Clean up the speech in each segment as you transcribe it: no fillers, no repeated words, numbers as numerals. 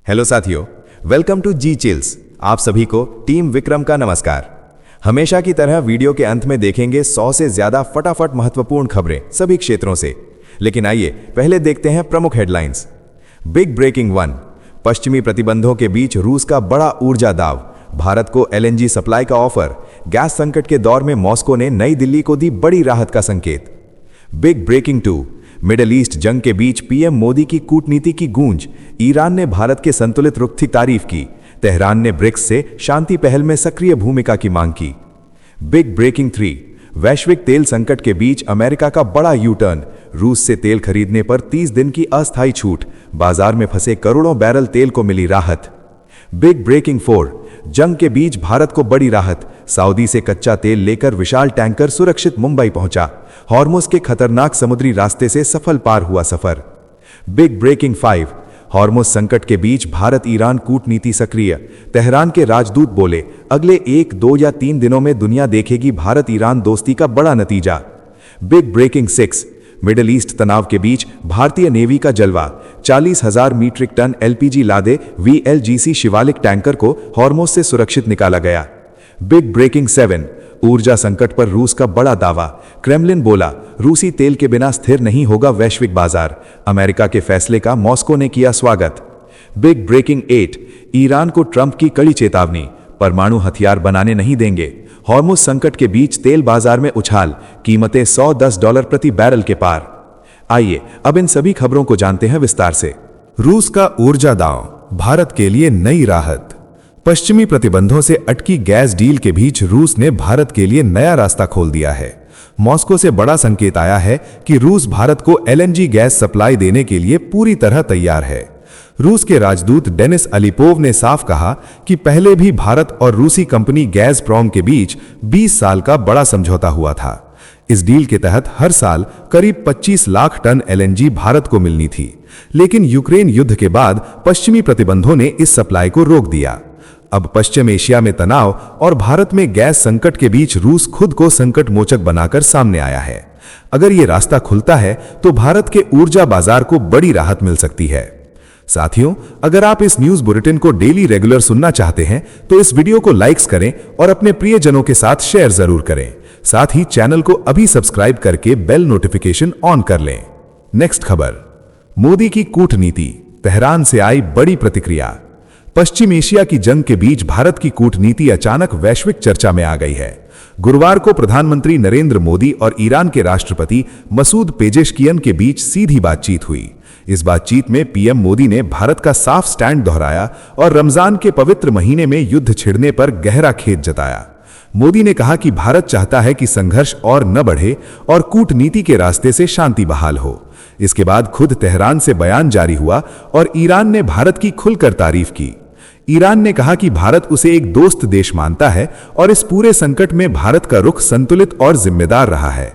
Hello साथियों, welcome to ji chills. आप सभी को टीम विक्रम का नमस्कार। हमेशा की तरह वीडियो के अंत में देखेंगे 100 से ज्यादा फटाफट महत्वपूर्ण खबरें सभी क्षेत्रों से। लेकिन आइए पहले देखते हैं प्रमुख हेडलाइंस। Big breaking 1। पश्चिमी प्रतिबंधों के बीच रूस का बड़ा ऊर्जा दाव, भारत को एलएनजी सप्लाई का ऑफर। गैस संकट के दौर में मॉस्को ने नई दिल्ली को दी बड़ी राहत का संकेत। Big breaking 2। मिडिल ईस्ट जंग के बीच पीएम मोदी की कूटनीति की गूंज, ईरान ने भारत के संतुलित रुख की तारीफ की। तेहरान ने ब्रिक्स से शांति पहल में सक्रिय भूमिका की मांग की। Big breaking 3। वैश्विक तेल संकट के बीच अमेरिका का बड़ा यू टर्न, रूस से तेल खरीदने पर 30 दिन की अस्थायी छूट, बाजार में फंसे करोड़ों बैरल तेल को मिली राहत। Big breaking 4। जंग के बीच भारत को बड़ी राहत, सऊदी से कच्चा तेल लेकर विशाल टैंकर सुरक्षित मुंबई पहुंचा। हॉर्मुज के खतरनाक समुद्री रास्ते से सफल पार हुआ सफर। Big breaking 5। हॉर्मुज संकट के बीच भारत ईरान कूटनीति सक्रिय, तेहरान के राजदूत बोले अगले 1, 2 या 3 दिनों में दुनिया देखेगी भारत ईरान दोस्ती का बड़ा नतीजा। Big breaking 6। मिडिल ईस्ट तनाव के बीच भारतीय नेवी का जलवा, 40,000 मीट्रिक टन एलपीजी लादे वीएलजीसी शिवालिक टैंकर को हॉर्मुज से सुरक्षित निकाला गया। Big breaking 7। ऊर्जा संकट पर रूस का बड़ा दावा, क्रेमलिन बोला रूसी तेल के बिना स्थिर नहीं होगा वैश्विक बाजार। अमेरिका के फैसले का मॉस्को ने किया स्वागत। Big breaking 8। ईरान को ट्रंप की कड़ी चेतावनी, परमाणु हथियार बनाने नहीं देंगे। हॉर्मुज संकट के बीच तेल बाजार में उछाल, कीमतें $110 प्रति बैरल के पार। आइए अब इन सभी खबरों को जानते हैं विस्तार से। रूस का ऊर्जा दांव, भारत के लिए नई राहत। पश्चिमी प्रतिबंधों से अटकी गैस डील के बीच रूस ने भारत के लिए नया रास्ता खोल दिया है। मॉस्को से बड़ा संकेत आया है कि रूस भारत को एलएनजी गैस सप्लाई देने के लिए पूरी तरह तैयार है। रूस के राजदूत डेनिस अलीपोव ने साफ कहा कि पहले भी भारत और रूसी कंपनी गैज़प्रॉम के बीच 20 साल का बड़ा समझौता हुआ था। इस डील के तहत हर साल करीब 25 लाख टन एलएनजी भारत को मिलनी थी, लेकिन यूक्रेन युद्ध के बाद पश्चिमी प्रतिबंधों ने इस सप्लाई को रोक दिया। अब पश्चिम एशिया में तनाव और भारत में गैस संकट के बीच रूस खुद को संकट मोचक बनाकर सामने आया है। अगर ये रास्ता खुलता है तो भारत के ऊर्जा बाजार को बड़ी राहत मिल सकती है। साथियों, अगर आप इस न्यूज बुलेटिन को डेली रेगुलर सुनना चाहते हैं तो इस वीडियो को लाइक्स करें और अपने प्रियजनों के साथ शेयर जरूर करें। साथ ही चैनल को अभी सब्सक्राइब करके बेल नोटिफिकेशन ऑन कर लें। नेक्स्ट खबर, मोदी की कूटनीति, तेहरान से आई बड़ी प्रतिक्रिया। पश्चिम एशिया की जंग के बीच भारत की कूटनीति अचानक वैश्विक चर्चा में आ गई है। गुरुवार को प्रधानमंत्री नरेंद्र मोदी और ईरान के राष्ट्रपति मसूद पेजेशकियन के बीच सीधी बातचीत हुई। इस बातचीत में पीएम मोदी ने भारत का साफ स्टैंड दोहराया और रमजान के पवित्र महीने में युद्ध छिड़ने पर गहरा खेद जताया। मोदी ने कहा कि भारत चाहता है कि संघर्ष और न बढ़े और कूटनीति के रास्ते से शांति बहाल हो। इसके बाद खुद तेहरान से बयान जारी हुआ और ईरान ने भारत की खुलकर तारीफ की। ईरान ने कहा कि भारत उसे एक दोस्त देश मानता है और इस पूरे संकट में भारत का रुख संतुलित और जिम्मेदार रहा है।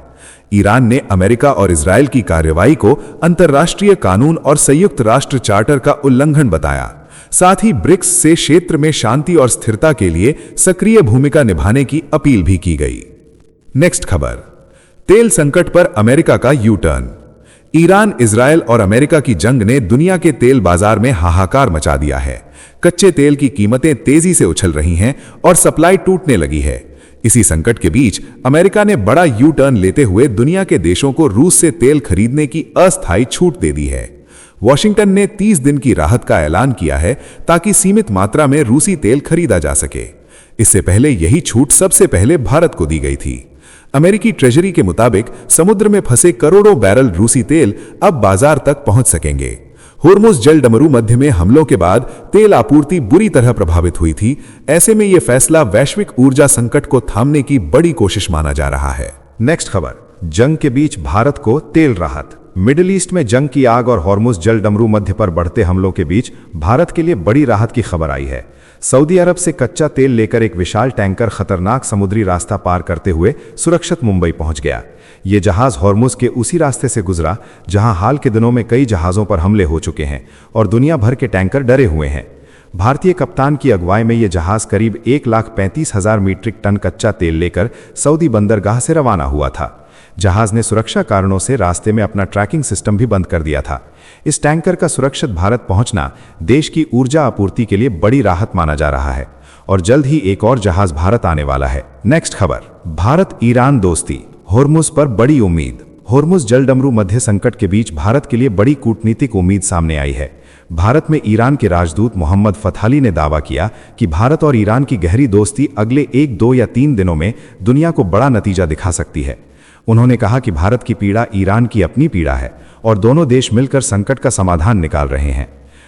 ईरान ने अमेरिका और इजरायल की कार्रवाई को अंतर्राष्ट्रीय कानून और संयुक्त राष्ट्र चार्टर का उल्लंघन बताया। साथ ही ब्रिक्स से क्षेत्र में शांति और स्थिरता के लिए सक्रिय भूमिका निभाने की अपील भी की गई। नेक्स्ट खबर, तेल संकट पर अमेरिका का यू टर्न। ईरान, इजरायल और अमेरिका की जंग ने दुनिया के तेल बाजार में हाहाकार मचा दिया है। कच्चे तेल की कीमतें तेजी से उछल रही हैं और सप्लाई टूटने लगी है। इसी संकट के बीच अमेरिका ने बड़ा यू टर्न लेते हुए दुनिया के देशों को रूस से तेल खरीदने की अस्थायी छूट दे दी है। वॉशिंगटन ने 30 दिन की राहत का ऐलान किया है ताकि सीमित मात्रा में रूसी तेल खरीदा जा सके। इससे पहले यही छूट सबसे पहले भारत को दी गई थी। अमेरिकी ट्रेजरी के मुताबिक समुद्र में फंसे करोड़ों बैरल रूसी तेल अब बाजार तक पहुंच सकेंगे। होर्मुज जलडमरू मध्य में हमलों के बाद तेल आपूर्ति बुरी तरह प्रभावित हुई थी। ऐसे में यह फैसला वैश्विक ऊर्जा संकट को थामने की बड़ी कोशिश माना जा रहा है। नेक्स्ट खबर, जंग के बीच भारत को तेल राहत। मिडिल ईस्ट में जंग की आग और हॉर्मुज जलडमरू मध्य पर बढ़ते हमलों के बीच भारत के लिए बड़ी राहत की खबर आई है। सऊदी अरब से कच्चा तेल लेकर एक विशाल टैंकर खतरनाक समुद्री रास्ता पार करते हुए सुरक्षित मुंबई पहुंच गया। ये जहाज हॉर्मुज के उसी रास्ते से गुजरा जहां हाल के दिनों में कई जहाजों पर हमले हो चुके हैं और दुनिया भर के टैंकर डरे हुए हैं। भारतीय कप्तान की अगुवाई में यह जहाज करीब 1,35,000 मीट्रिक टन कच्चा तेल लेकर सऊदी बंदरगाह से रवाना हुआ था। जहाज ने सुरक्षा कारणों से रास्ते में अपना ट्रैकिंग सिस्टम भी बंद कर दिया था। इस टैंकर का सुरक्षित भारत पहुंचना देश की ऊर्जा आपूर्ति के लिए बड़ी राहत माना जा रहा है और जल्द ही एक और जहाज भारत आने वाला है। नेक्स्ट खबर, भारत ईरान दोस्ती, होर्मुज पर बड़ी उम्मीद। होर्मुज जलडमरू मध्य संकट के बीच भारत के लिए बड़ी कूटनीतिक उम्मीद सामने आई है। भारत में ईरान के राजदूत मोहम्मद फथाली ने दावा किया कि भारत और ईरान की गहरी दोस्ती अगले 1, 2 या 3 दिनों में दुनिया को बड़ा नतीजा दिखा सकती है। उन्होंने कहा कि भारत की पीड़ा ईरान की अपनी पीड़ा है और दोनों देश मिलकर संकट का समाधान निकाल रहे हैं।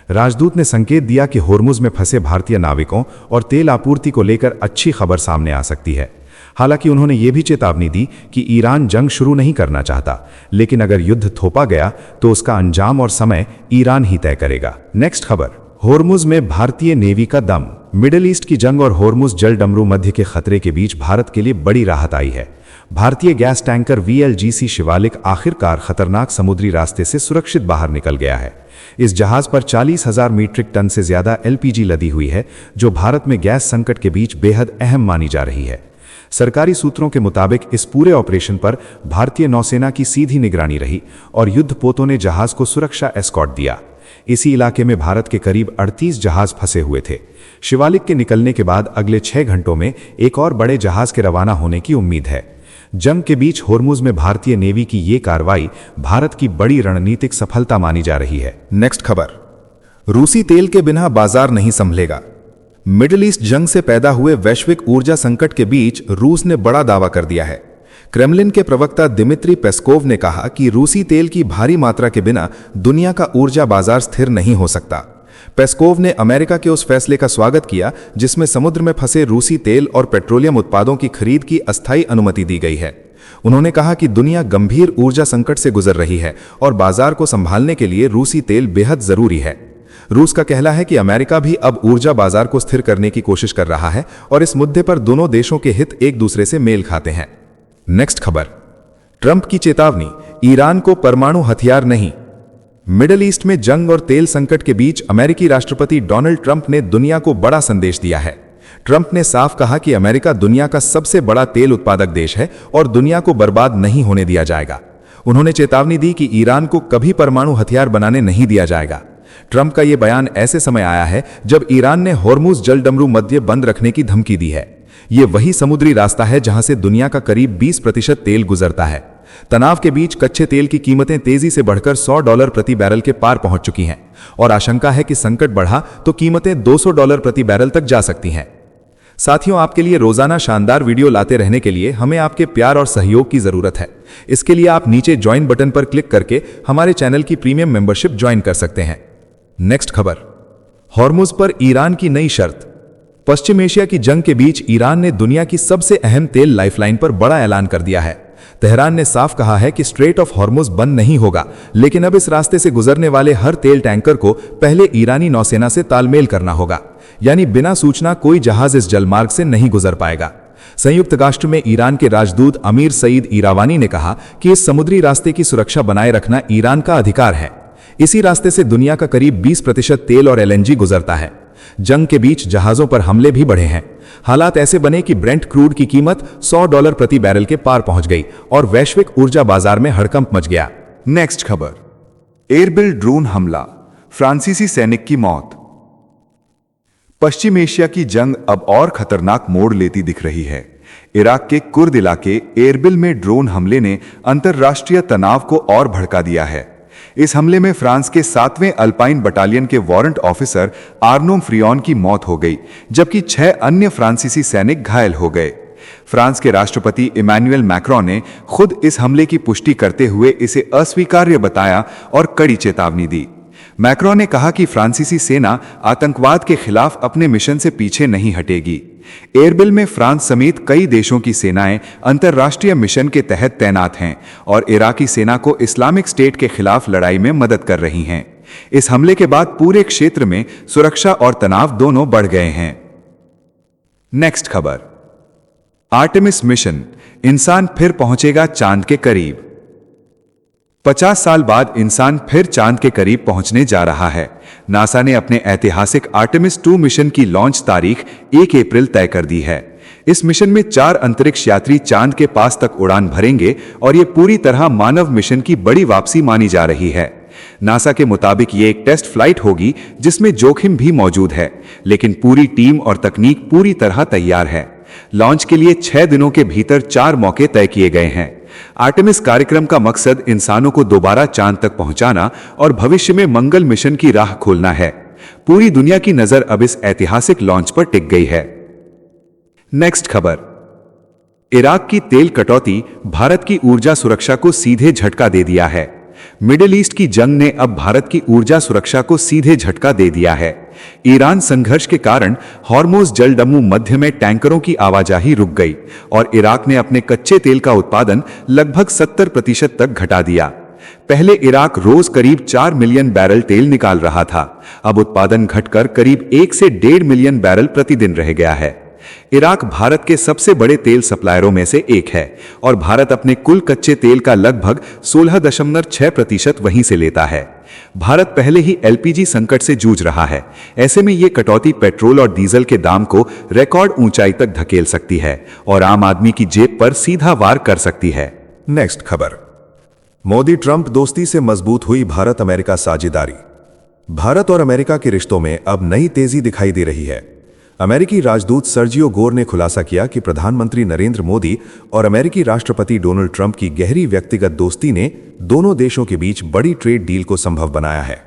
राजदूत ने संकेत दिया कि होर्मुज में फंसे भारतीय नाविकों और तेल आपूर्ति को लेकर अच्छी खबर सामने आ सकती है। हालांकि उन्होंने ये भी चेतावनी दी कि ईरान जंग शुरू नहीं करना चाहता, लेकिन अगर युद्ध थोपा गया तो उसका अंजाम और समय ईरान ही तय करेगा। नेक्स्ट खबर, होर्मुज में भारतीय नेवी का दम। मिडिल ईस्ट की जंग और होर्मुज जलडमरू मध्य के खतरे के बीच भारत के लिए बड़ी राहत आई है। भारतीय गैस टैंकर VLGC शिवालिक आखिरकार खतरनाक समुद्री रास्ते से सुरक्षित बाहर निकल गया है। इस जहाज पर 40,000 मीट्रिक टन से ज्यादा LPG लदी हुई है, जो भारत में गैस संकट के बीच बेहद अहम मानी जा रही है। सरकारी सूत्रों के मुताबिक इस पूरे ऑपरेशन पर भारतीय नौसेना की सीधी निगरानी रही और युद्धपोतों ने जहाज को सुरक्षा एस्कॉर्ट दिया। इसी इलाके में भारत के करीब 38 जहाज फंसे हुए थे। शिवालिक के निकलने के बाद अगले 6 घंटों में एक और बड़े जहाज के रवाना होने की उम्मीद है। जंग के बीच होर्मुज में भारतीय नेवी की ये कार्रवाई भारत की बड़ी रणनीतिक सफलता मानी जा रही है। नेक्स्ट खबर, रूसी तेल के बिना बाजार नहीं संभलेगा। मिडिल ईस्ट जंग से पैदा हुए वैश्विक ऊर्जा संकट के बीच रूस ने बड़ा दावा कर दिया है। क्रेमलिन के प्रवक्ता दिमित्री पेस्कोव ने कहा कि रूसी तेल की भारी मात्रा के बिना दुनिया का ऊर्जा बाजार स्थिर नहीं हो सकता। पेस्कोव ने अमेरिका के उस फैसले का स्वागत किया जिसमें समुद्र में फंसे रूसी तेल और पेट्रोलियम उत्पादों की खरीद की अस्थायी अनुमति दी गई है। उन्होंने कहा कि दुनिया गंभीर ऊर्जा संकट से गुजर रही है और बाजार को संभालने के लिए रूसी तेल बेहद जरूरी है। रूस का कहना है कि अमेरिका भी अब ऊर्जा बाजार को स्थिर करने की कोशिश कर रहा है और इस मुद्दे पर दोनों देशों के हित एक दूसरे से मेल खाते हैं। नेक्स्ट खबर, ट्रंप की चेतावनी, ईरान को परमाणु हथियार नहीं। मिडिल ईस्ट में जंग और तेल संकट के बीच अमेरिकी राष्ट्रपति डोनाल्ड ट्रंप ने दुनिया को बड़ा संदेश दिया है। ट्रंप ने साफ कहा कि अमेरिका दुनिया का सबसे बड़ा तेल उत्पादक देश है और दुनिया को बर्बाद नहीं होने दिया जाएगा। उन्होंने चेतावनी दी कि ईरान को कभी परमाणु हथियार बनाने नहीं दिया जाएगा। ट्रंप का यह बयान ऐसे समय आया है जब ईरान ने होर्मुज जलडमरू मध्य बंद रखने की धमकी दी है। यह वही समुद्री रास्ता है जहां से दुनिया का करीब 20% तेल गुजरता है। तनाव के बीच कच्चे तेल की कीमतें तेजी से बढ़कर $100 प्रति बैरल के पार पहुंच चुकी हैं और आशंका है कि संकट बढ़ा तो कीमतें $200 प्रति बैरल तक जा सकती हैं। साथियों, आपके लिए रोजाना शानदार वीडियो लाते रहने के लिए हमें आपके प्यार और सहयोग की जरूरत है। इसके लिए आप नीचे ज्वाइन बटन पर क्लिक करके हमारे चैनल की प्रीमियम मेंबरशिप ज्वाइन कर सकते हैं। नेक्स्ट खबर, होर्मुज पर ईरान की नई शर्त। पश्चिम एशिया की जंग के बीच ईरान ने दुनिया की सबसे अहम तेल लाइफलाइन पर बड़ा ऐलान कर दिया है। तेहरान ने साफ कहा है कि स्ट्रेट ऑफ होर्मुज बंद नहीं होगा, लेकिन अब इस रास्ते से गुजरने वाले हर तेल टैंकर को पहले ईरानी नौसेना से तालमेल करना होगा, यानी बिना सूचना कोई जहाज इस जलमार्ग से नहीं गुजर पाएगा। संयुक्त राष्ट्र में ईरान के राजदूत अमीर सईद ईरावानी ने कहा कि इस समुद्री रास्ते की सुरक्षा बनाए रखना ईरान का अधिकार है। इसी रास्ते से दुनिया का करीब 20% तेल और LNG गुजरता है। जंग के बीच जहाजों पर हमले भी बढ़े हैं। हालात ऐसे बने कि ब्रेंट क्रूड की कीमत $100 प्रति बैरल के पार पहुंच गई और वैश्विक ऊर्जा बाजार में हड़कंप मच गया। नेक्स्ट खबर, एयरबिल ड्रोन हमला, फ्रांसीसी सैनिक की मौत। पश्चिम एशिया की जंग अब और खतरनाक मोड़ लेती दिख रही है। इराक के कुर्द इलाके एरबिल में ड्रोन हमले ने अंतर्राष्ट्रीय तनाव को और भड़का दिया है। इस हमले में फ्रांस के 7वें अल्पाइन बटालियन के वारंट ऑफिसर आर्नोम फ्रियॉन की मौत हो गई, जबकि 6 अन्य फ्रांसीसी सैनिक घायल हो गए। फ्रांस के राष्ट्रपति इमैनुअल मैक्रोन ने खुद इस हमले की पुष्टि करते हुए इसे अस्वीकार्य बताया और कड़ी चेतावनी दी। मैक्रोन ने कहा कि फ्रांसीसी सेना आतंकवाद के खिलाफ अपने मिशन से पीछे नहीं हटेगी। एरबिल में फ्रांस समेत कई देशों की सेनाएं अंतर्राष्ट्रीय मिशन के तहत तैनात हैं और इराकी सेना को इस्लामिक स्टेट के खिलाफ लड़ाई में मदद कर रही हैं। इस हमले के बाद पूरे क्षेत्र में सुरक्षा और तनाव दोनों बढ़ गए हैं। नेक्स्ट खबर, आर्टेमिस मिशन, इंसान फिर पहुंचेगा चांद के करीब। 50 साल बाद इंसान फिर चांद के करीब पहुंचने जा रहा है। नासा ने अपने ऐतिहासिक आर्टेमिस 2 मिशन की लॉन्च तारीख 1 अप्रैल तय कर दी है। इस मिशन में 4 अंतरिक्ष यात्री चांद के पास तक उड़ान भरेंगे और ये पूरी तरह मानव मिशन की बड़ी वापसी मानी जा रही है। नासा के मुताबिक ये एक टेस्ट फ्लाइट होगी जिसमें जोखिम भी मौजूद है, लेकिन पूरी टीम और तकनीक पूरी तरह तैयार है। लॉन्च के लिए 6 दिनों के भीतर 4 मौके तय किए गए हैं। आर्टेमिस कार्यक्रम का मकसद इंसानों को दोबारा चांद तक पहुंचाना और भविष्य में मंगल मिशन की राह खोलना है। पूरी दुनिया की नजर अब इस ऐतिहासिक लॉन्च पर टिक गई है। नेक्स्ट खबर, इराक की तेल कटौती भारत की ऊर्जा सुरक्षा को सीधे झटका दे दिया है। मिडिल ईस्ट की जंग ने अब भारत की ऊर्जा सुरक्षा को सीधे झटका दे दिया है। ईरान संघर्ष के कारण हॉर्मोज जलडमू मध्य में टैंकरों की आवाजाही रुक गई और इराक ने अपने कच्चे तेल का उत्पादन लगभग 70% तक घटा दिया। पहले इराक रोज करीब 4 मिलियन बैरल तेल निकाल रहा था, अब उत्पादन घटकर करीब 1 से 1.5 मिलियन बैरल प्रतिदिन रह गया है। इराक भारत के सबसे बड़े तेल सप्लायरों में से एक है और भारत अपने कुल कच्चे तेल का लगभग 16.6% वहीं से लेता है। भारत पहले ही एलपीजी संकट से जूझ रहा है। ऐसे में ये कटौती पेट्रोल और डीजल के दाम को रिकॉर्ड ऊंचाई तक धकेल सकती है और आम आदमी की जेब पर सीधा वार कर सकती है। नेक्स्ट खबर, मोदी ट्रंप दोस्ती से मजबूत हुई भारत अमेरिका साझेदारी। भारत और अमेरिका के रिश्तों में अब नई तेजी दिखाई दे रही है। अमेरिकी राजदूत सर्जियो गोर ने खुलासा किया कि प्रधानमंत्री नरेंद्र मोदी और अमेरिकी राष्ट्रपति डोनाल्ड ट्रंप की गहरी व्यक्तिगत दोस्ती ने दोनों देशों के बीच बड़ी ट्रेड डील को संभव बनाया है।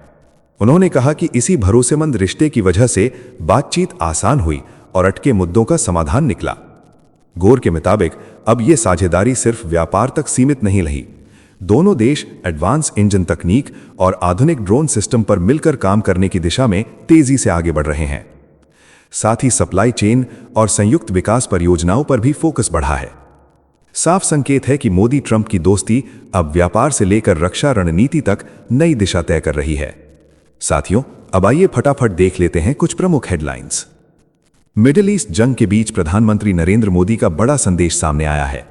उन्होंने कहा कि इसी भरोसेमंद रिश्ते की वजह से बातचीत आसान हुई और अटके मुद्दों का समाधान निकला। गोर के मुताबिक अब यह साझेदारी सिर्फ व्यापार तक सीमित नहीं रही। दोनों देश एडवांस इंजन तकनीक और आधुनिक ड्रोन सिस्टम पर मिलकर काम करने की दिशा में तेजी से आगे बढ़ रहे हैं। साथ ही सप्लाई चेन और संयुक्त विकास परियोजनाओं पर भी फोकस बढ़ा है। साफ संकेत है कि मोदी ट्रंप की दोस्ती अब व्यापार से लेकर रक्षा रणनीति तक नई दिशा तय कर रही है। साथियों, अब आइए फटाफट देख लेते हैं कुछ प्रमुख हेडलाइंस। मिडिल ईस्ट जंग के बीच प्रधानमंत्री नरेंद्र मोदी का बड़ा संदेश सामने आया है।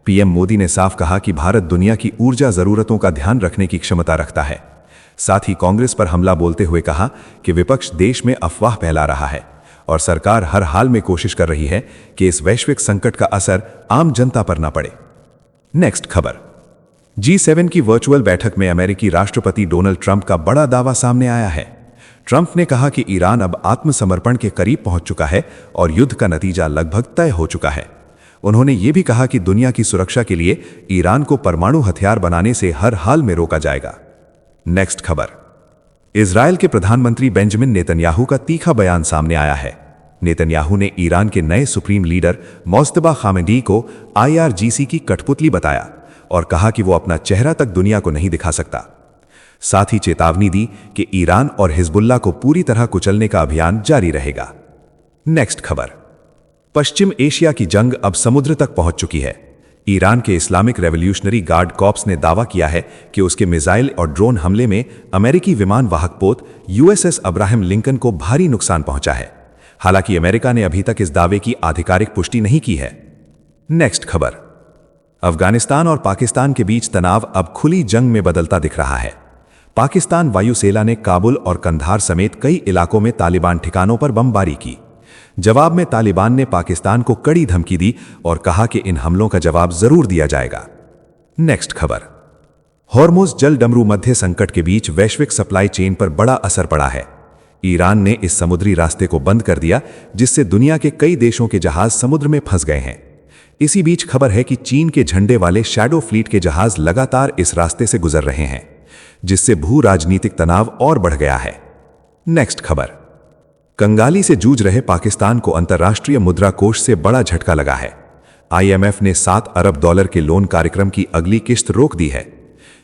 पीएम मोदी ने साफ कहा कि भारत दुनिया की ऊर्जा जरूरतों का ध्यान रखने की क्षमता रखता है। साथ ही कांग्रेस पर हमला बोलते हुए कहा कि विपक्ष देश में अफवाह फैला रहा है और सरकार हर हाल में कोशिश कर रही है कि इस वैश्विक संकट का असर आम जनता पर न पड़े। नेक्स्ट खबर, G7 की वर्चुअल बैठक में अमेरिकी राष्ट्रपति डोनाल्ड ट्रंप का बड़ा दावा सामने आया है। ट्रंप ने कहा कि ईरान अब आत्मसमर्पण के करीब पहुंच चुका है और युद्ध का नतीजा लगभग तय हो चुका है। उन्होंने ये भी कहा कि दुनिया की सुरक्षा के लिए ईरान को परमाणु हथियार बनाने से हर हाल में रोका जाएगा। नेक्स्ट खबर, इजरायल के प्रधानमंत्री बेंजामिन नेतन्याहू का तीखा बयान सामने आया है। नेतन्याहू ने ईरान के नए सुप्रीम लीडर मोज्तबा खामेनेई को IRGC की कठपुतली बताया और कहा कि वो अपना चेहरा तक दुनिया को नहीं दिखा सकता। साथ ही चेतावनी दी कि ईरान और हिजबुल्लाह को पूरी तरह कुचलने का अभियान जारी रहेगा। नेक्स्ट खबर, पश्चिम एशिया की जंग अब समुद्र तक पहुंच चुकी है। ईरान के इस्लामिक रेवोल्यूशनरी गार्ड कॉर्प्स ने दावा किया है कि उसके मिसाइल और ड्रोन हमले में अमेरिकी विमान वाहक पोत USS अब्राहम लिंकन को भारी नुकसान पहुंचा है। हालांकि अमेरिका ने अभी तक इस दावे की आधिकारिक पुष्टि नहीं की है। नेक्स्ट खबर, अफगानिस्तान और पाकिस्तान के बीच तनाव अब खुली जंग में बदलता दिख रहा है। पाकिस्तान वायुसेना ने काबुल और कंधार समेत कई इलाकों में तालिबान ठिकानों पर बमबारी की। जवाब में तालिबान ने पाकिस्तान को कड़ी धमकी दी और कहा कि इन हमलों का जवाब जरूर दिया जाएगा। नेक्स्ट खबर, हॉर्मुज जल डमरू मध्य संकट के बीच वैश्विक सप्लाई चेन पर बड़ा असर पड़ा है। ईरान ने इस समुद्री रास्ते को बंद कर दिया, जिससे दुनिया के कई देशों के जहाज समुद्र में फंस गए हैं। इसी बीच खबर है कि चीन के झंडे वाले शैडो फ्लीट के जहाज लगातार इस रास्ते से गुजर रहे हैं, जिससे भू राजनीतिक तनाव और बढ़ गया है। नेक्स्ट खबर, कंगाली से जूझ रहे पाकिस्तान को अंतर्राष्ट्रीय मुद्रा कोष से बड़ा झटका लगा है। IMF ने $7 अरब के लोन कार्यक्रम की अगली किश्त रोक दी है।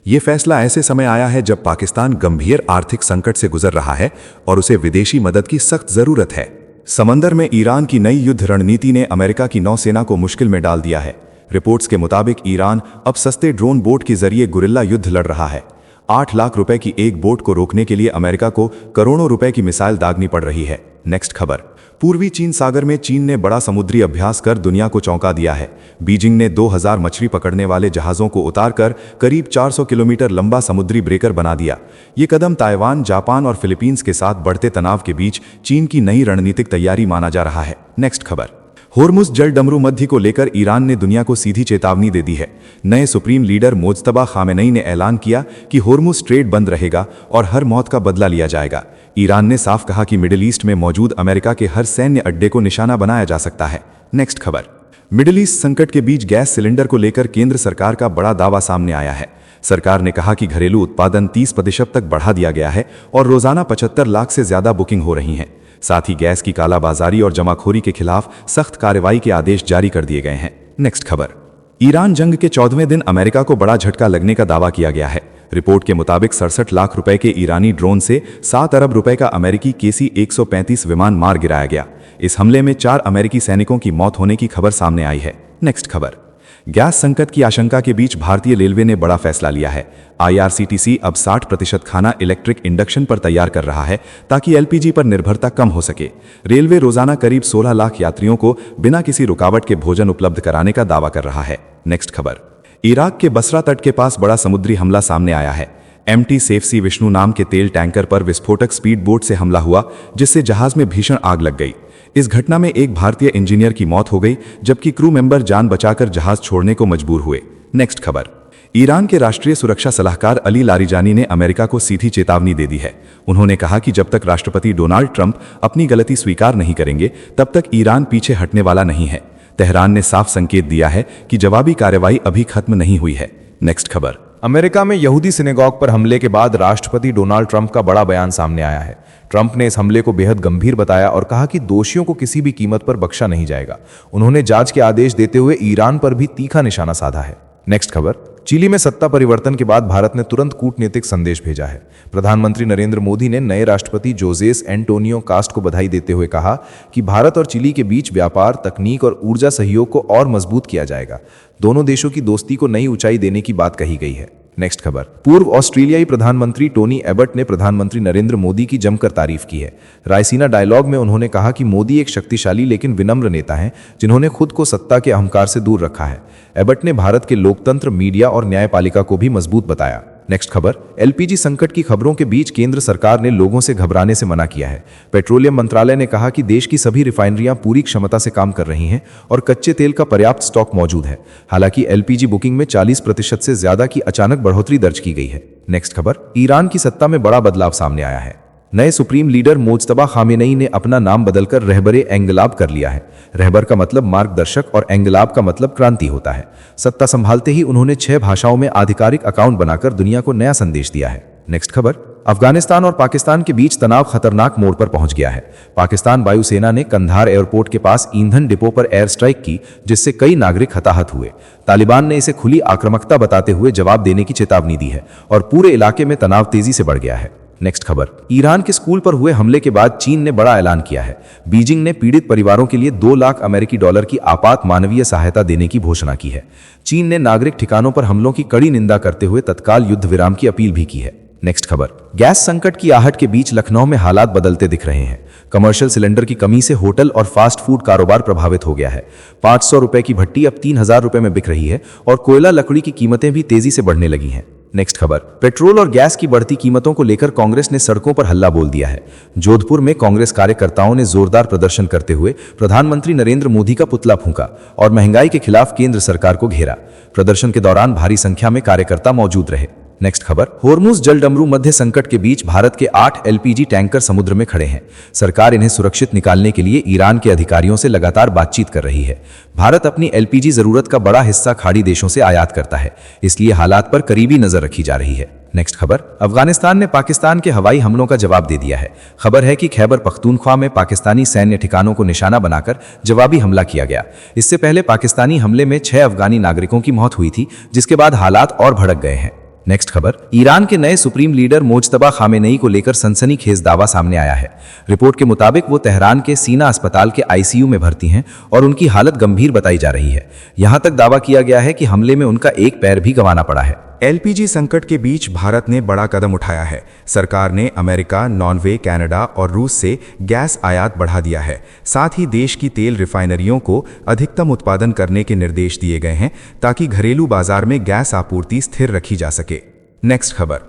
यह फैसला ऐसे समय आया है जब पाकिस्तान गंभीर आर्थिक संकट से गुजर रहा है और उसे विदेशी मदद की सख्त जरूरत है। समंदर में ईरान की नई युद्ध रणनीति ने अमेरिका की नौसेना को मुश्किल में डाल दिया है। रिपोर्ट्स के मुताबिक ईरान अब सस्ते ड्रोन बोट के जरिए गुरिल्ला युद्ध लड़ रहा है। 8 लाख रुपए की एक बोट को रोकने के लिए अमेरिका को करोड़ों रुपए की मिसाइल दागनी पड़ रही है। नेक्स्ट खबर, पूर्वी चीन सागर में चीन ने बड़ा समुद्री अभ्यास कर दुनिया को चौंका दिया है। बीजिंग ने 2000 मछली पकड़ने वाले जहाजों को उतारकर करीब 400 किलोमीटर लंबा समुद्री ब्रेकर बना दिया। ये कदम ताइवान, जापान और फिलीपींस के साथ बढ़ते तनाव के बीच चीन की नई रणनीतिक तैयारी माना जा रहा है। नेक्स्ट खबर, होर्मुज जल डमरू मध्य को लेकर ईरान ने दुनिया को सीधी चेतावनी दे दी है। नए सुप्रीम लीडर मोज्तबा खामेनेई ने ऐलान किया कि होर्मुज स्ट्रेट बंद रहेगा और हर मौत का बदला लिया जाएगा। ईरान ने साफ कहा कि मिडिल ईस्ट में मौजूद अमेरिका के हर सैन्य अड्डे को निशाना बनाया जा सकता है। नेक्स्ट खबर। मिडिल ईस्ट संकट के बीच गैस सिलेंडर को लेकर केंद्र सरकार का बड़ा दावा सामने आया है। सरकार ने कहा कि घरेलू उत्पादन 30% तक बढ़ा दिया गया है और रोजाना 75 लाख से ज्यादा बुकिंग हो रही हैं। साथ ही गैस की कालाबाजारी और जमाखोरी के खिलाफ सख्त कार्रवाई के आदेश जारी कर दिए गए हैं। नेक्स्ट खबर। ईरान जंग के 14वें दिन अमेरिका को बड़ा झटका लगने का दावा किया गया है। रिपोर्ट के मुताबिक 67 लाख रुपए के ईरानी ड्रोन से 7 अरब रुपए का अमेरिकी KC-135 विमान मार गिराया गया। इस हमले में 4 अमेरिकी सैनिकों की मौत होने की खबर सामने आई है। नेक्स्ट खबर। गैस संकट की आशंका के बीच भारतीय रेलवे ने बड़ा फैसला लिया है। IRCTC अब 60% खाना इलेक्ट्रिक इंडक्शन पर तैयार कर रहा है ताकि LPG पर निर्भरता कम हो सके। रेलवे रोजाना करीब 16 लाख यात्रियों को बिना किसी रुकावट के भोजन उपलब्ध कराने का दावा कर रहा है। नेक्स्ट खबर। इराक के बसरा तट के पास बड़ा समुद्री हमला सामने आया है। MT सेफ सी विष्णु नाम के तेल टैंकर पर विस्फोटक स्पीड बोट से हमला हुआ, जिससे जहाज में भीषण आग लग गई। इस घटना में एक भारतीय इंजीनियर की मौत हो गई, जबकि क्रू मेंबर जान बचाकर जहाज छोड़ने को मजबूर हुए। नेक्स्ट खबर। ईरान के राष्ट्रीय सुरक्षा सलाहकार अली लारिजानी ने अमेरिका को सीधी चेतावनी दे दी है। उन्होंने कहा कि जब तक राष्ट्रपति डोनाल्ड ट्रंप अपनी गलती स्वीकार नहीं करेंगे, तब तक ईरान पीछे हटने वाला नहीं है। तेहरान ने साफ संकेत दिया है कि जवाबी कार्रवाई अभी खत्म नहीं हुई है। नेक्स्ट खबर। अमेरिका में यहूदी सिनेगॉग पर हमले के बाद राष्ट्रपति डोनाल्ड ट्रंप का बड़ा बयान सामने आया है। ट्रंप ने इस हमले को बेहद गंभीर बताया और कहा कि दोषियों को किसी भी कीमत पर बख्शा नहीं जाएगा। उन्होंने जांच के आदेश देते हुए ईरान पर भी तीखा निशाना साधा है। नेक्स्ट खबर। चिली में सत्ता परिवर्तन के बाद भारत ने तुरंत कूटनीतिक संदेश भेजा है। प्रधानमंत्री नरेंद्र मोदी ने नए राष्ट्रपति जोसेस एंटोनियो कास्ट को बधाई देते हुए कहा कि भारत और चिली के बीच व्यापार, तकनीक और ऊर्जा सहयोग को और मजबूत किया जाएगा। दोनों देशों की दोस्ती को नई ऊंचाई देने की बात कही गई है। नेक्स्ट खबर। पूर्व ऑस्ट्रेलियाई प्रधानमंत्री टोनी एबट ने प्रधानमंत्री नरेंद्र मोदी की जमकर तारीफ की है। रायसीना डायलॉग में उन्होंने कहा कि मोदी एक शक्तिशाली लेकिन विनम्र नेता हैं, जिन्होंने खुद को सत्ता के अहंकार से दूर रखा है। एबट ने भारत के लोकतंत्र, मीडिया और न्यायपालिका को भी मजबूत बताया। नेक्स्ट खबर। LPG संकट की खबरों के बीच केंद्र सरकार ने लोगों से घबराने से मना किया है। पेट्रोलियम मंत्रालय ने कहा कि देश की सभी रिफाइनरियां पूरी क्षमता से काम कर रही हैं और कच्चे तेल का पर्याप्त स्टॉक मौजूद है। हालांकि LPG बुकिंग में 40% से ज्यादा की अचानक बढ़ोतरी दर्ज की गई है। नेक्स्ट खबर। ईरान की सत्ता में बड़ा बदलाव सामने आया है। नए सुप्रीम लीडर मोज्तबा खामेनेई ने अपना नाम बदलकर रहबरे एंगलाब कर लिया है। रहबर का मतलब मार्गदर्शक और एंगलाब का मतलब क्रांति होता है। सत्ता संभालते ही उन्होंने 6 भाषाओं में आधिकारिक अकाउंट बनाकर दुनिया को नया संदेश दिया है। नेक्स्ट खबर। अफगानिस्तान और पाकिस्तान के बीच तनाव खतरनाक मोड़ पर पहुंच गया है। पाकिस्तान वायुसेना ने कंधार एयरपोर्ट के पास ईंधन डिपो पर एयर स्ट्राइक की, जिससे कई नागरिक हताहत हुए। तालिबान ने इसे खुली आक्रामकता बताते हुए जवाब देने की चेतावनी दी है और पूरे इलाके में तनाव तेजी से बढ़ गया है। नेक्स्ट खबर। ईरान के स्कूल पर हुए हमले के बाद चीन ने बड़ा ऐलान किया है। बीजिंग ने पीड़ित परिवारों के लिए 2 लाख अमेरिकी डॉलर की आपात मानवीय सहायता देने की घोषणा की है। चीन ने नागरिक ठिकानों पर हमलों की कड़ी निंदा करते हुए तत्काल युद्ध विराम की अपील भी की है। नेक्स्ट खबर। गैस संकट की आहट के बीच लखनऊ में हालात बदलते दिख रहे हैं। कमर्शियल सिलेंडर की कमी से होटल और फास्ट फूड कारोबार प्रभावित हो गया है। 500 रुपए की भट्टी अब 3000 रुपए में बिक रही है और कोयला लकड़ी की कीमतें भी तेजी से बढ़ने लगी हैं। नेक्स्ट खबर। पेट्रोल और गैस की बढ़ती कीमतों को लेकर कांग्रेस ने सड़कों पर हल्ला बोल दिया है। जोधपुर में कांग्रेस कार्यकर्ताओं ने जोरदार प्रदर्शन करते हुए प्रधानमंत्री नरेंद्र मोदी का पुतला फूंका और महंगाई के खिलाफ केंद्र सरकार को घेरा। प्रदर्शन के दौरान भारी संख्या में कार्यकर्ता मौजूद रहे। नेक्स्ट खबर। होर्मुज जल डमरू मध्य संकट के बीच भारत के 8 LPG टैंकर समुद्र में खड़े हैं। सरकार इन्हें सुरक्षित निकालने के लिए ईरान के अधिकारियों से लगातार बातचीत कर रही है। भारत अपनी LPG जरूरत का बड़ा हिस्सा खाड़ी देशों से आयात करता है, इसलिए हालात पर करीबी नजर रखी जा रही है। नेक्स्ट खबर। अफगानिस्तान ने पाकिस्तान के हवाई हमलों का जवाब दे दिया है। खबर है कि खैबर पख्तूनख्वा में पाकिस्तानी सैन्य ठिकानों को निशाना बनाकर जवाबी हमला किया गया। इससे पहले पाकिस्तानी हमले में 6 अफगानी नागरिकों की मौत हुई थी, जिसके बाद हालात और भड़क गए हैं। नेक्स्ट खबर। ईरान के नए सुप्रीम लीडर मोज्तबा खामेनेई को लेकर सनसनीखेज दावा सामने आया है। रिपोर्ट के मुताबिक वो तेहरान के सीना अस्पताल के ICU में भर्ती हैं और उनकी हालत गंभीर बताई जा रही है। यहां तक दावा किया गया है कि हमले में उनका एक पैर भी गंवाना पड़ा है। LPG संकट के बीच भारत ने बड़ा कदम उठाया है। सरकार ने अमेरिका, नॉर्वे, कनाडा और रूस से गैस आयात बढ़ा दिया है। साथ ही देश की तेल रिफाइनरियों को अधिकतम उत्पादन करने के निर्देश दिए गए हैं ताकि घरेलू बाजार में गैस आपूर्ति स्थिर रखी जा सके। नेक्स्ट खबर।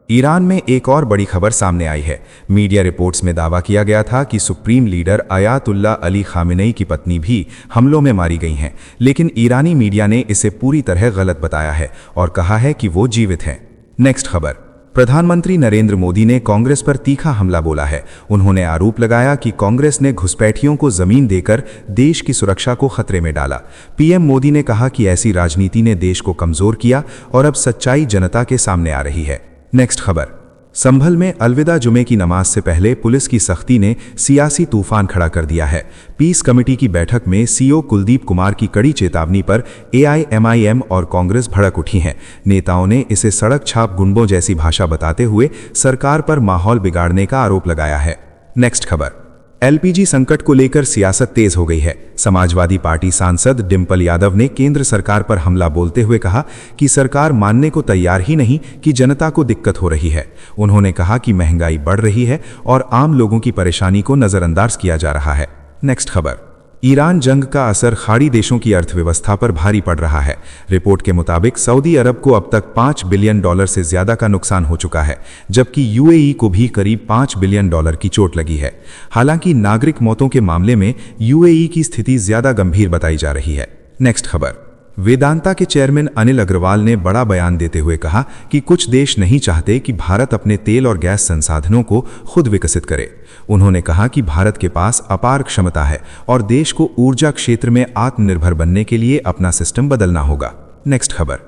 ईरान में एक और बड़ी खबर सामने आई है। मीडिया रिपोर्ट्स में दावा किया गया था कि supreme leader Ayatollah Ali Khamenei की पत्नी भी हमलों में मारी गई हैं, लेकिन ईरानी मीडिया ने इसे पूरी तरह गलत बताया है और कहा है कि वो जीवित हैं। नेक्स्ट खबर। प्रधानमंत्री नरेंद्र मोदी ने कांग्रेस पर तीखा हमला बोला है। उन्होंने आरोप लगाया कि कांग्रेस ने घुसपैठियों को जमीन देकर देश की सुरक्षा को खतरे में डाला। पीएम मोदी ने कहा कि ऐसी राजनीति ने देश को कमजोर किया और अब सच्चाई जनता के सामने आ रही है। नेक्स्ट खबर। संभल में अलविदा जुमे की नमाज से पहले पुलिस की सख्ती ने सियासी तूफान खड़ा कर दिया है। पीस कमेटी की बैठक में सीओ कुलदीप कुमार की कड़ी चेतावनी पर एआईएमआईएम और कांग्रेस भड़क उठी हैं। नेताओं ने इसे सड़क छाप गुंडों जैसी भाषा बताते हुए सरकार पर माहौल बिगाड़ने का आरोप लगाया है। नेक्स्ट खबर। एलपीजी संकट को लेकर सियासत तेज हो गई है। समाजवादी पार्टी सांसद डिंपल यादव ने केंद्र सरकार पर हमला बोलते हुए कहा कि सरकार मानने को तैयार ही नहीं कि जनता को दिक्कत हो रही है। उन्होंने कहा कि महंगाई बढ़ रही है और आम लोगों की परेशानी को नजरअंदाज किया जा रहा है। नेक्स्ट खबर। ईरान जंग का असर खाड़ी देशों की अर्थव्यवस्था पर भारी पड़ रहा है। रिपोर्ट के मुताबिक सऊदी अरब को अब तक $5 बिलियन से ज्यादा का नुकसान हो चुका है, जबकि यूएई को भी करीब $5 बिलियन की चोट लगी है। हालांकि नागरिक मौतों के मामले में यूएई की स्थिति ज्यादा गंभीर बताई जा रही है। नेक्स्ट खबर। वेदांता के चेयरमैन अनिल अग्रवाल ने बड़ा बयान देते हुए कहा कि कुछ देश नहीं चाहते कि भारत अपने तेल और गैस संसाधनों को खुद विकसित करे। उन्होंने कहा कि भारत के पास अपार क्षमता है और देश को ऊर्जा क्षेत्र में आत्मनिर्भर बनने के लिए अपना सिस्टम बदलना होगा। नेक्स्ट खबर।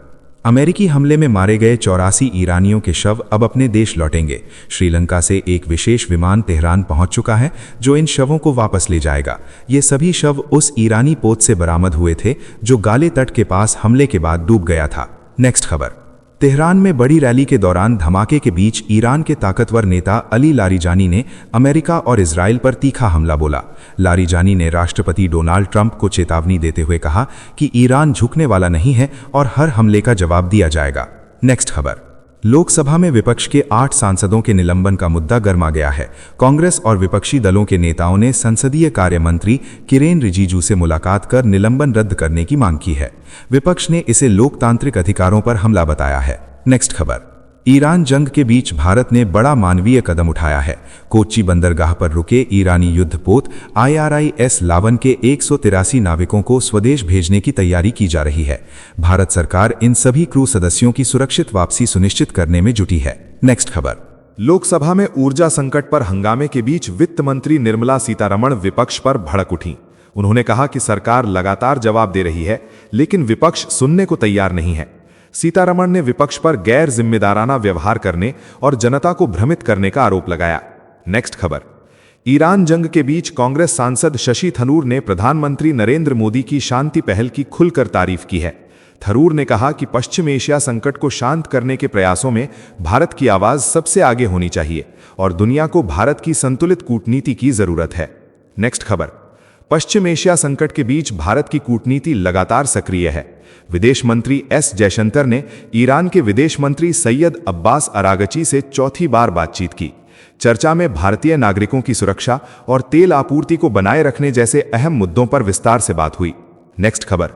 अमेरिकी हमले में मारे गए 84 ईरानियों के शव अब अपने देश लौटेंगे। श्रीलंका से एक विशेष विमान तेहरान पहुंच चुका है जो इन शवों को वापस ले जाएगा। ये सभी शव उस ईरानी पोत से बरामद हुए थे जो गाले तट के पास हमले के बाद डूब गया था। नेक्स्ट खबर। तेहरान में बड़ी रैली के दौरान धमाके के बीच ईरान के ताकतवर नेता अली लारिजानी ने अमेरिका और इजराइल पर तीखा हमला बोला। लारिजानी ने राष्ट्रपति डोनाल्ड ट्रंप को चेतावनी देते हुए कहा कि ईरान झुकने वाला नहीं है और हर हमले का जवाब दिया जाएगा। नेक्स्ट खबर। लोकसभा में विपक्ष के 8 सांसदों के निलंबन का मुद्दा गर्मा गया है। कांग्रेस और विपक्षी दलों के नेताओं ने संसदीय कार्य मंत्री किरेन रिजिजू से मुलाकात कर निलंबन रद्द करने की मांग की है। विपक्ष ने इसे लोकतांत्रिक अधिकारों पर हमला बताया है। नेक्स्ट खबर। ईरान जंग के बीच भारत ने बड़ा मानवीय कदम उठाया है। कोच्चि बंदरगाह पर रुके ईरानी युद्धपोत IRIS लावन के 183 नाविकों को स्वदेश भेजने की तैयारी की जा रही है। भारत सरकार इन सभी क्रू सदस्यों की सुरक्षित वापसी सुनिश्चित करने में जुटी है। नेक्स्ट खबर। लोकसभा में ऊर्जा संकट पर हंगामे के बीच वित्त मंत्री निर्मला सीतारमण विपक्ष पर भड़क उठी। उन्होंने कहा कि सरकार लगातार जवाब दे रही है, लेकिन विपक्ष सुनने को तैयार नहीं है। सीतारमण ने विपक्ष पर गैर जिम्मेदाराना व्यवहार करने और जनता को भ्रमित करने का आरोप लगाया। नेक्स्ट खबर। ईरान जंग के बीच कांग्रेस सांसद शशि थरूर ने प्रधानमंत्री नरेंद्र मोदी की शांति पहल की खुलकर तारीफ की है। थरूर ने कहा कि पश्चिम एशिया संकट को शांत करने के प्रयासों में भारत की आवाज सबसे आगे होनी चाहिए और दुनिया को भारत की संतुलित कूटनीति की जरूरत है। नेक्स्ट खबर। पश्चिम एशिया संकट के बीच भारत की कूटनीति लगातार सक्रिय है। विदेश मंत्री एस जयशंकर ने ईरान के विदेश मंत्री सैयद अब्बास अरागची से चौथी बार बातचीत की। चर्चा में भारतीय नागरिकों की सुरक्षा और तेल आपूर्ति को बनाए रखने जैसे अहम मुद्दों पर विस्तार से बात हुई। नेक्स्ट खबर।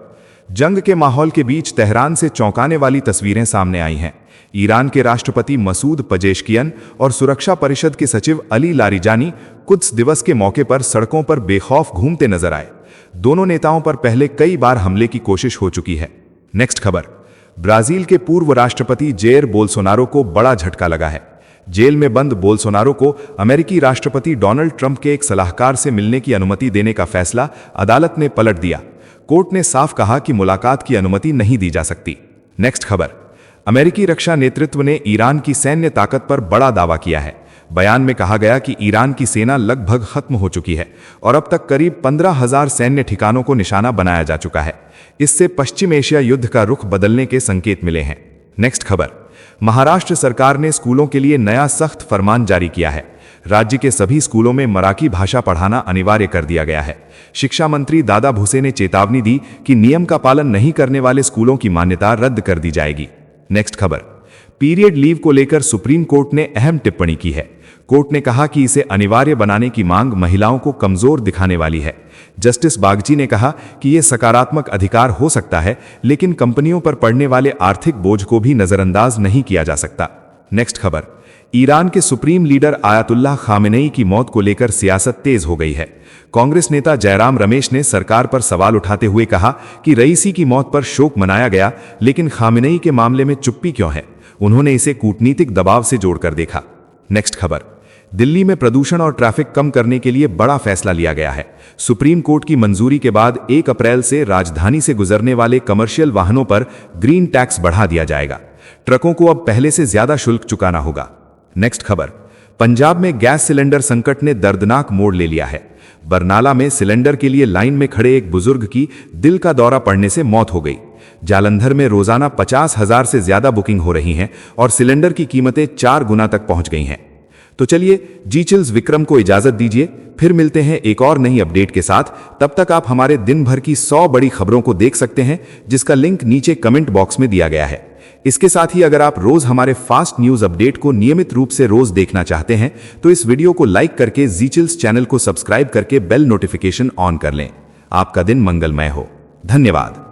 जंग के माहौल के बीच तेहरान से चौंकाने वाली तस्वीरें सामने आई हैं। ईरान के राष्ट्रपति मसूद पजेश्कियन और सुरक्षा परिषद के सचिव अली लारिजानी कुद्स दिवस के मौके पर सड़कों पर बेखौफ घूमते नजर आए। दोनों नेताओं पर पहले कई बार हमले की कोशिश हो चुकी है। नेक्स्ट खबर। ब्राजील के पूर्व राष्ट्रपति जेयर बोल्सोनारो को बड़ा झटका लगा है। जेल में बंद बोल्सोनारो को अमेरिकी राष्ट्रपति डोनाल्ड ट्रंप के एक सलाहकार से मिलने की अनुमति देने का फैसला अदालत ने पलट दिया। कोर्ट ने साफ कहा कि मुलाकात की अनुमति नहीं दी जा सकती। नेक्स्ट खबर। अमेरिकी रक्षा नेतृत्व ने ईरान की सैन्य ताकत पर बड़ा दावा किया है। बयान में कहा गया कि ईरान की सेना लगभग खत्म हो चुकी है और अब तक करीब 15,000 सैन्य ठिकानों को निशाना बनाया जा चुका है। इससे पश्चिम एशिया युद्ध का रुख बदलने के संकेत मिले हैं। नेक्स्ट खबर। महाराष्ट्र सरकार ने स्कूलों के लिए नया सख्त फरमान जारी किया है। राज्य के सभी स्कूलों में मराठी भाषा पढ़ाना अनिवार्य कर दिया गया है। शिक्षा मंत्री दादा भुसे ने चेतावनी दी कि नियम का पालन नहीं करने वाले स्कूलों की मान्यता रद्द कर दी जाएगी। नेक्स्ट खबर। पीरियड लीव को लेकर सुप्रीम कोर्ट ने अहम टिप्पणी की है। कोर्ट ने कहा कि इसे अनिवार्य बनाने की मांग महिलाओं को कमजोर दिखाने वाली है। जस्टिस बागची ने कहा कि यह सकारात्मक अधिकार हो सकता है, लेकिन कंपनियों पर पड़ने वाले आर्थिक बोझ को भी नजरअंदाज नहीं किया जा सकता। नेक्स्ट खबर, ईरान के सुप्रीम लीडर आयतुल्लाह खामेनेई की मौत को लेकर सियासत तेज हो गई है। कांग्रेस नेता जयराम रमेश ने सरकार पर सवाल उठाते हुए कहा कि रईसी की मौत पर शोक मनाया गया, लेकिन खामेनेई के मामले में चुप्पी क्यों है। उन्होंने इसे कूटनीतिक दबाव से जोड़कर देखा। नेक्स्ट खबर, दिल्ली में प्रदूषण और ट्रैफिक कम करने के लिए बड़ा फैसला लिया गया है। सुप्रीम कोर्ट की मंजूरी के बाद 1 अप्रैल से राजधानी से गुजरने वाले कमर्शियल वाहनों पर ग्रीन टैक्स बढ़ा दिया जाएगा। ट्रकों को अब पहले से ज्यादा शुल्क चुकाना होगा। नेक्स्ट खबर, पंजाब में गैस सिलेंडर संकट ने दर्दनाक मोड़ ले लिया है। बरनाला में सिलेंडर के लिए लाइन में खड़े एक बुजुर्ग की दिल का दौरा पड़ने से मौत हो गई। जालंधर में रोजाना 50,000 से ज्यादा बुकिंग हो रही हैं और सिलेंडर की कीमतें 4 गुना तक पहुंच गई हैं। तो चलिए जी चिल्स विक्रम को इजाजत दीजिए, फिर मिलते हैं एक और नई अपडेट के साथ। तब तक आप हमारे दिन भर की 100 बड़ी खबरों को देख सकते हैं, जिसका लिंक नीचे कमेंट बॉक्स में दिया गया है। इसके साथ ही अगर आप रोज हमारे फास्ट न्यूज अपडेट को नियमित रूप से रोज देखना चाहते हैं तो इस वीडियो को लाइक करके जी चिल्स चैनल को सब्सक्राइब करके बेल नोटिफिकेशन ऑन कर लें। आपका दिन मंगलमय हो। धन्यवाद।